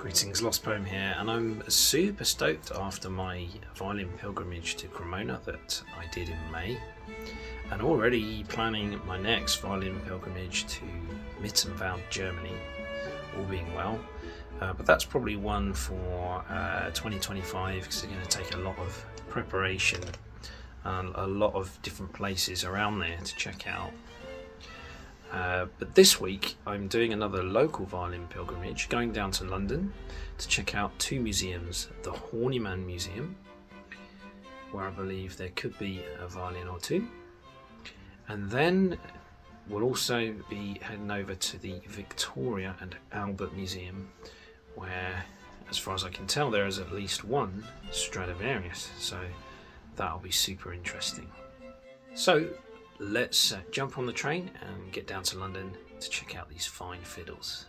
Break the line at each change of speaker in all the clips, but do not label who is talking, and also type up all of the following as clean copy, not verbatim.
Greetings, Lost Poem here, and I'm super stoked after my violin pilgrimage to Cremona that I did in May, and already planning my next violin pilgrimage to Mittenwald, Germany, all being well. But that's probably one for 2025 because it's going to take a lot of preparation and a lot of different places around there to check out. But this week I'm doing another local violin pilgrimage, going down to London to check out two museums. The Horniman Museum, where I believe there could be a violin or two, and then we'll also be heading over to the Victoria and Albert Museum, where, as far as I can tell, there is at least one Stradivarius, so that'll be super interesting. So let's jump on the train and get down to London to check out these fine fiddles.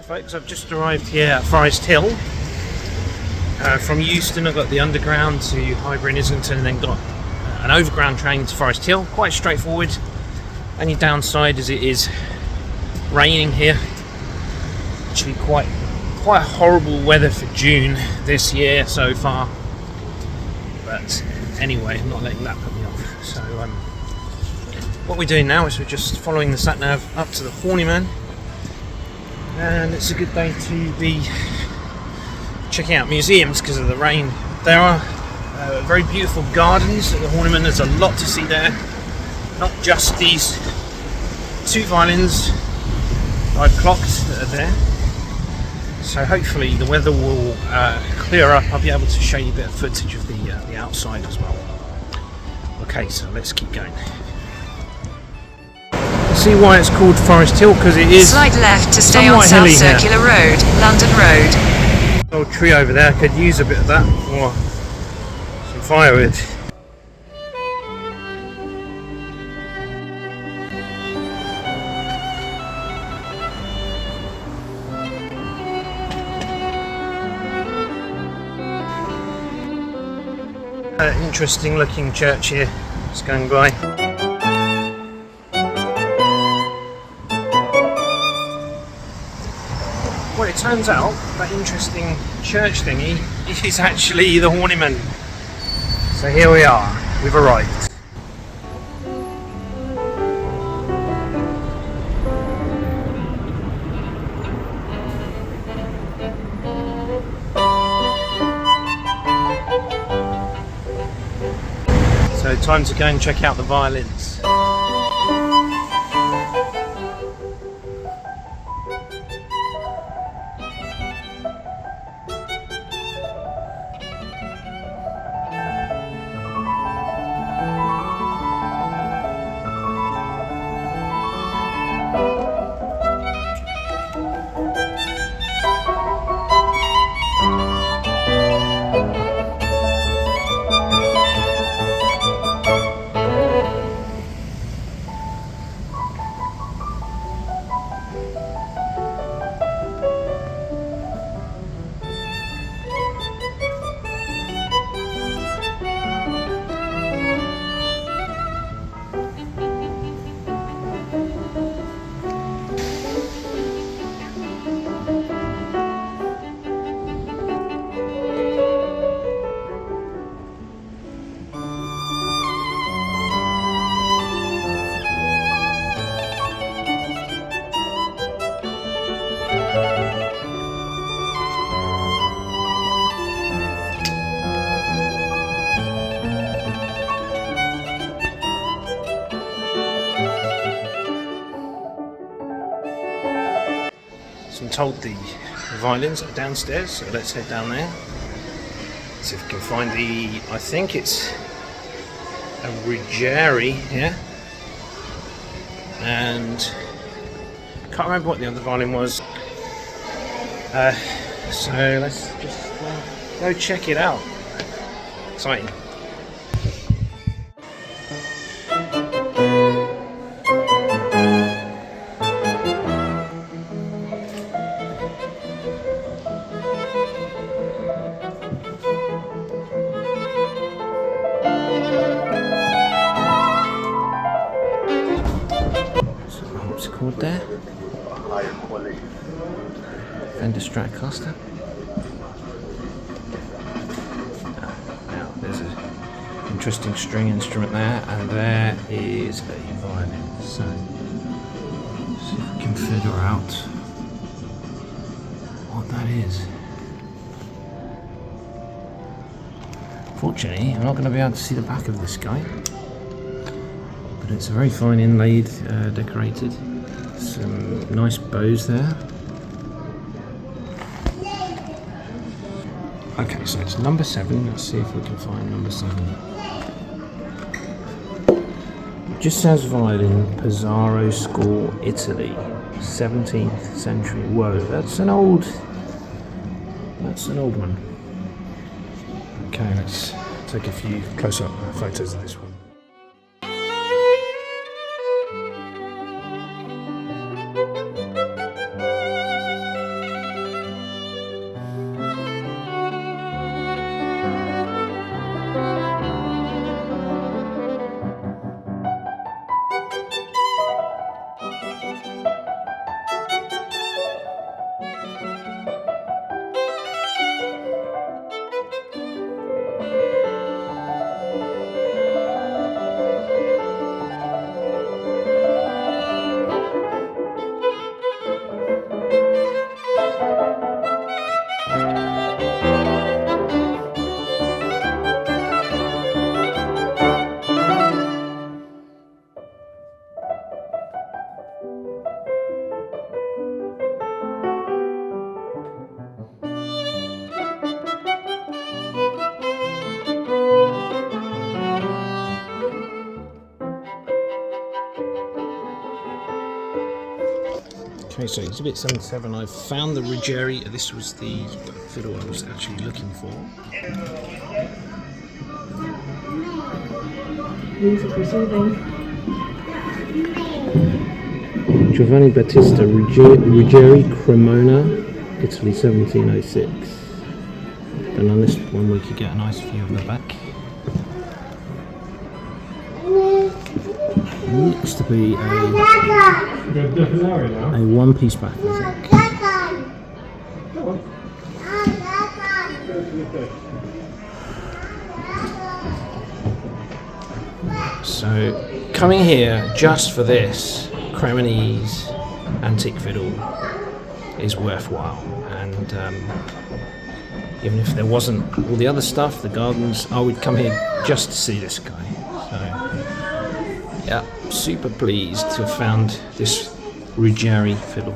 Folks, I've just arrived here at Forest Hill. From Euston I've got the underground to Highbury and Islington, and then got an overground train to Forest Hill. Quite straightforward. Only downside is it is raining here. Actually quite horrible weather for June this year so far. But anyway, I'm not letting that put me off. So what we're doing now is we're just following the sat-nav up to the Horniman. And it's a good day to be checking out museums because of the rain. There are very beautiful gardens at the Horniman. There's a lot to see there, not just these two violins I've clocked that are there. So hopefully the weather will clear up. I'll be able to show you a bit of footage of the outside as well. Okay, so let's keep going. See why it's called Forest Hill, because it is
slide left to stay on South Circular Road, London Road.
Old tree over there, could use a bit of that for some firewood. Interesting looking church here, just going by. Well, it turns out that interesting church thingy is actually the Horniman. So here we are, we've arrived. So time to go and check out the violins. told the violins are downstairs, so let's head down there. See if we can find I think it's a Ruggieri here. And can't remember what the other violin was. So let's just go check it out. Exciting. What's it called there? Fender Stratocaster. Now there's an interesting string instrument there, and there is a violin. So see if we can figure out what that is. Fortunately, I'm not going to be able to see the back of this guy, but it's a very fine inlaid, decorated. Some nice bows there. Okay, so it's number 7. Let's see if we can find number 7. It just says violin, Pesaro School, Italy, 17th century. Whoa, that's an old one. Okay, let's take a few close-up photos of this one. Okay, so Exhibit 77, I've found the Ruggieri. This was the fiddle I was actually looking for. Giovanni Battista Ruggieri, Cremona, Italy, 1706. And on this one we could get a nice view of the back. Looks to be a one-piece back, I think. So, coming here just for this Cremonese antique fiddle is worthwhile, and even if there wasn't all the other stuff, the gardens, I would come here just to see this guy. So, yeah, super pleased to have found this Ruggieri fiddle.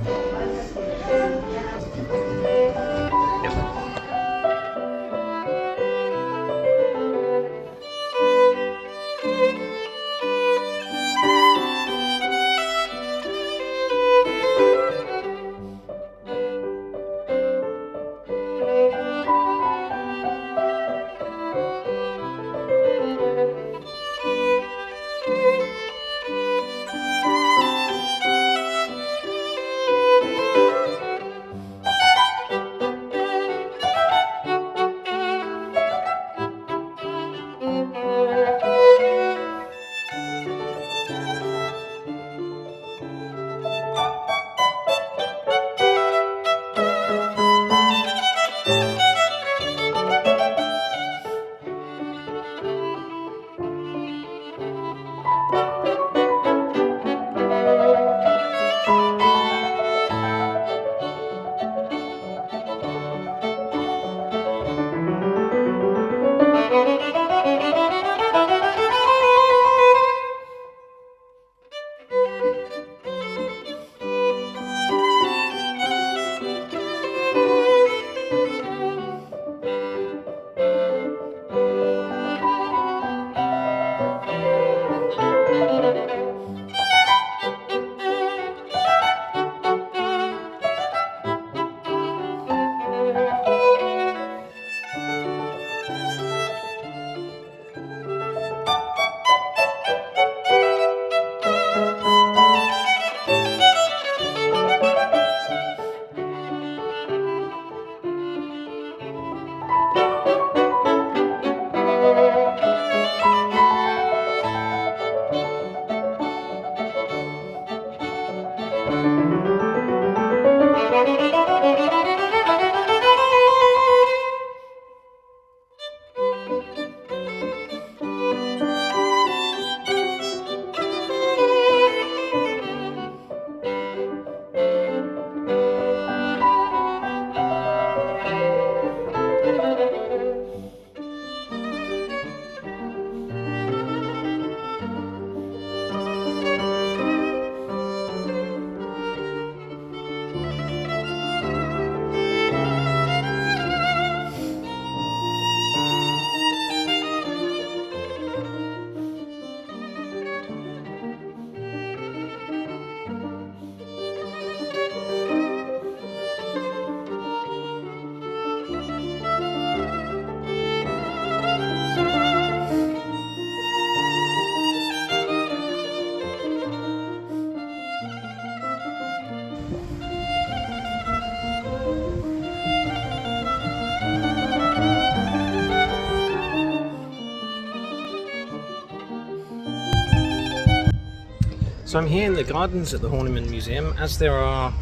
So I'm here in the gardens at the Horniman Museum, as there are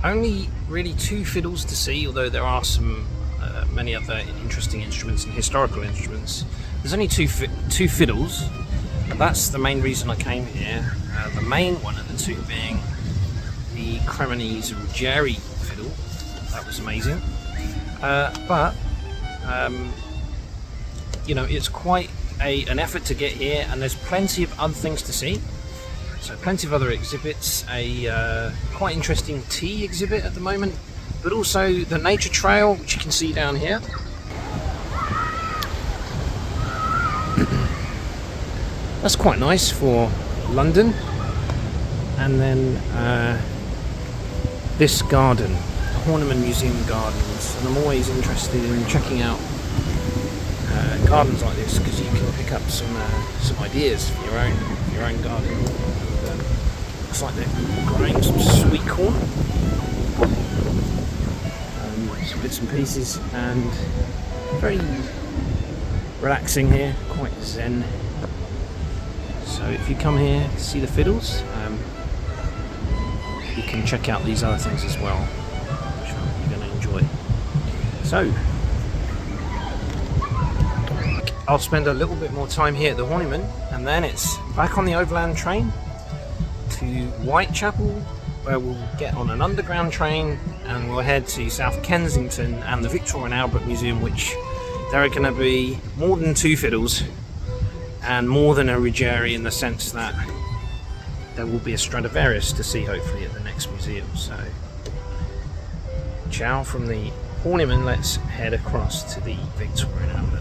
only really 2 fiddles to see, although there are some many other interesting instruments and historical instruments. There's only two fiddles, but that's the main reason I came here. The main one of the 2 being the Cremonese Ruggieri fiddle. That was amazing. But you know, it's quite an effort to get here, and there's plenty of other things to see. So plenty of other exhibits, a quite interesting tea exhibit at the moment, but also the nature trail, which you can see down here. That's quite nice for London. And then this garden, the Horniman Museum Gardens, and I'm always interested in checking out gardens like this, because you can pick up some ideas for your own garden. And, looks like they're growing some sweet corn, some bits and pieces, and very relaxing here, quite zen. So if you come here to see the fiddles, you can check out these other things as well, which you're going to enjoy. So I'll spend a little bit more time here at the Horniman, and then it's back on the overland train to Whitechapel, where we'll get on an underground train and we'll head to South Kensington and the Victoria and Albert Museum, which there are going to be more than 2 fiddles and more than a Ruggieri, in the sense that there will be a Stradivarius to see hopefully at the next museum. So ciao from the Horniman, let's head across to the Victoria and Albert.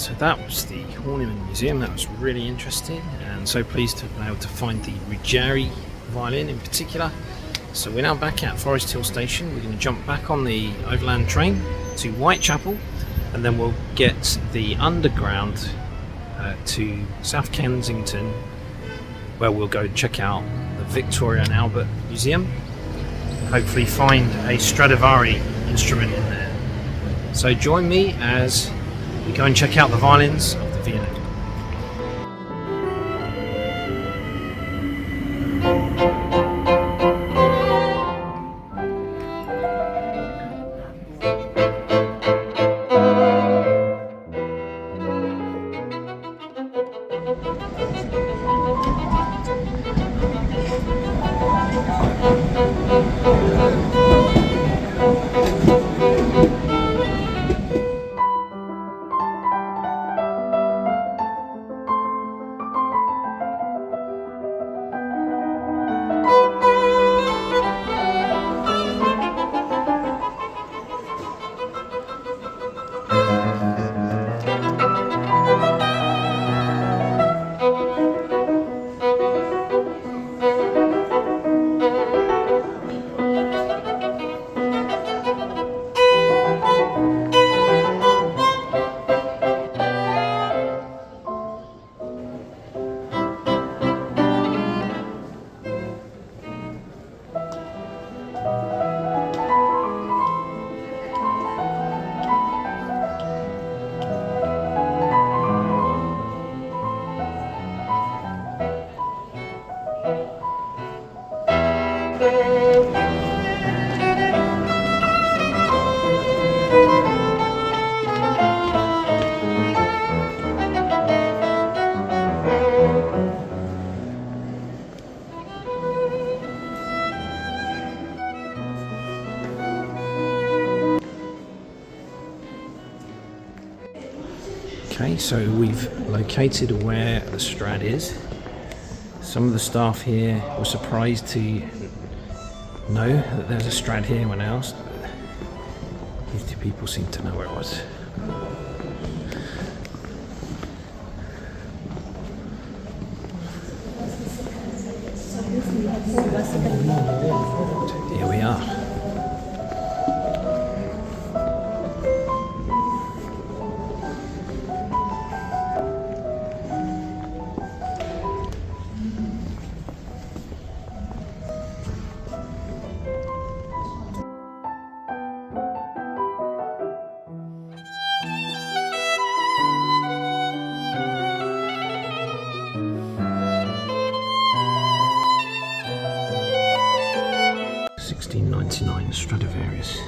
So that was the Horniman Museum. That was really interesting, and so pleased to have been able to find the Ruggieri violin in particular. So we're now back at Forest Hill Station. We're going to jump back on the overland train to Whitechapel, and then we'll get the underground to South Kensington, where we'll go check out the Victoria and Albert Museum and hopefully find a Stradivari instrument in there. So join me as we go and check out the violins of the Violin. Okay, so we've located where the Strad is. Some of the staff here were surprised to know that there's a Strad here when asked. These two people seem to know where it was. Here we are. Stradivarius.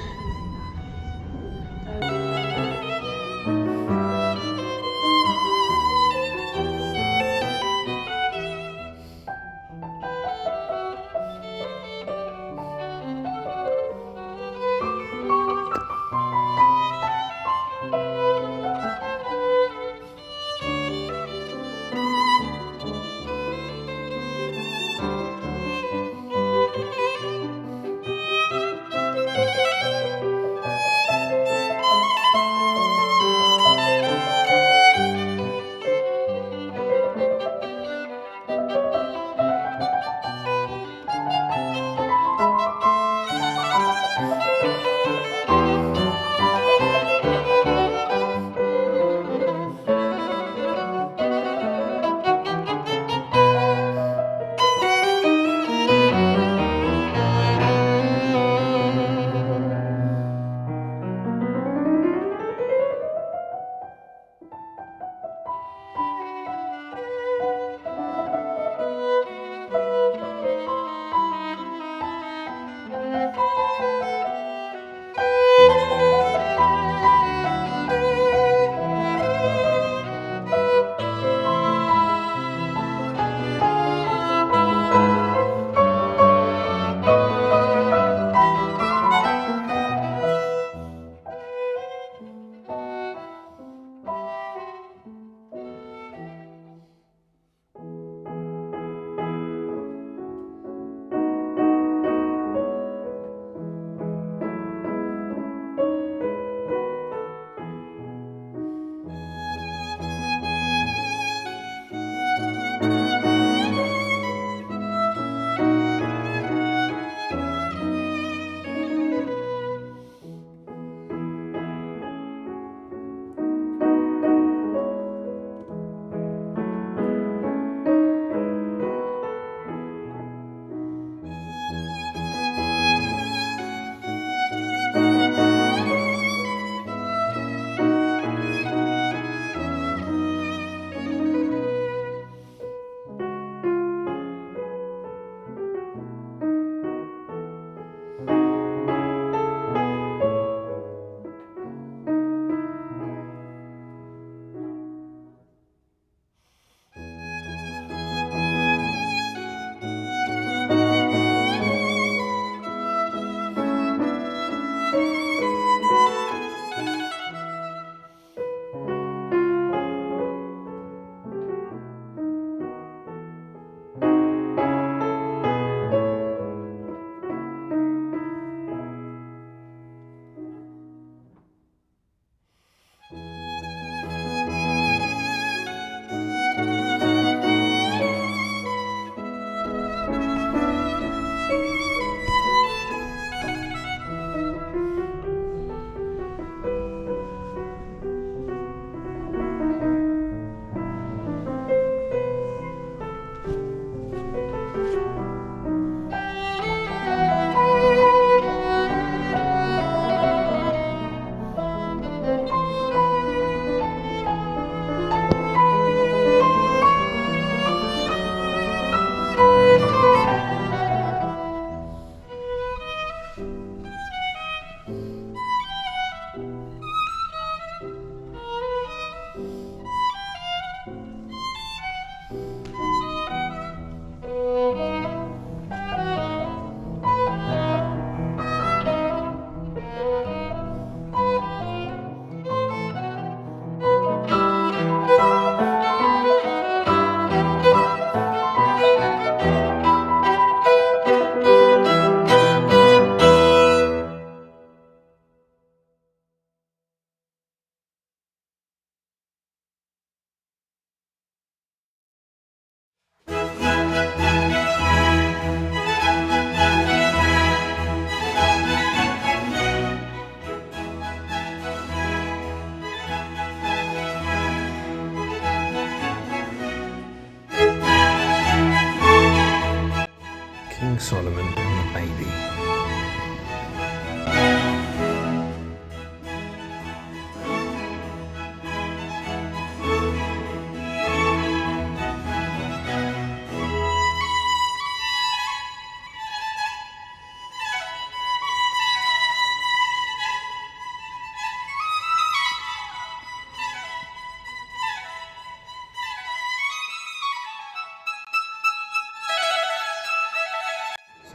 Solomon and the Baby.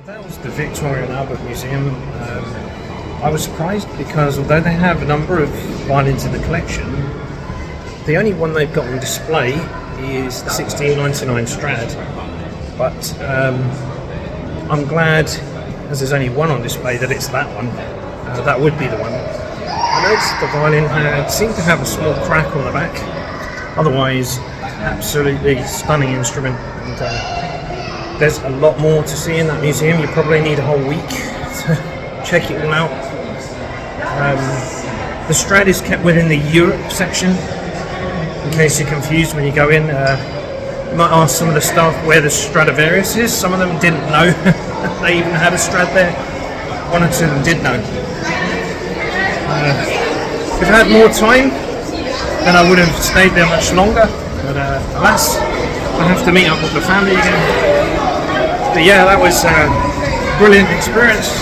That was the Victoria and Albert Museum. I was surprised because although they have a number of violins in the collection, the only one they've got on display is the 1699 Strad. But I'm glad, as there's only one on display, that it's that one. That would be the one. I noticed the violin seemed to have a small crack on the back. Otherwise, absolutely stunning instrument. And, there's a lot more to see in that museum. You probably need a whole week to check it all out. The Strad is kept within the Europe section, in case you're confused when you go in. You might ask some of the staff where the Stradivarius is. Some of them didn't know they even had a Strad there. One or two of them did know. If I had more time, then I would have stayed there much longer. But alas, I have to meet up with the family again. But yeah, that was a brilliant experience.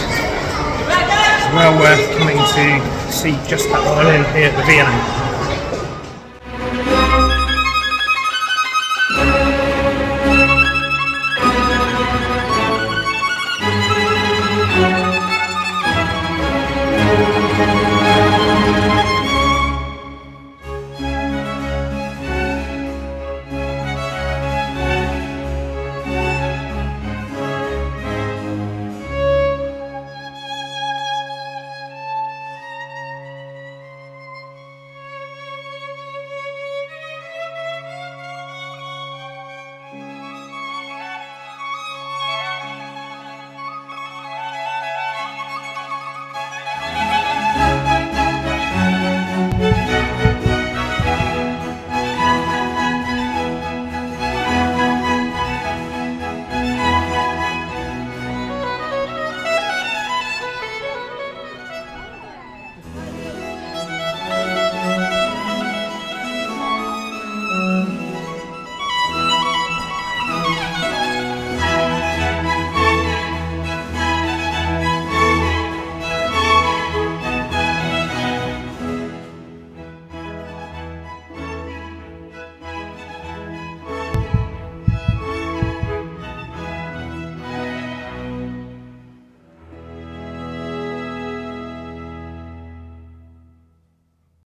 Well worth coming to see just that violin here at the V&A.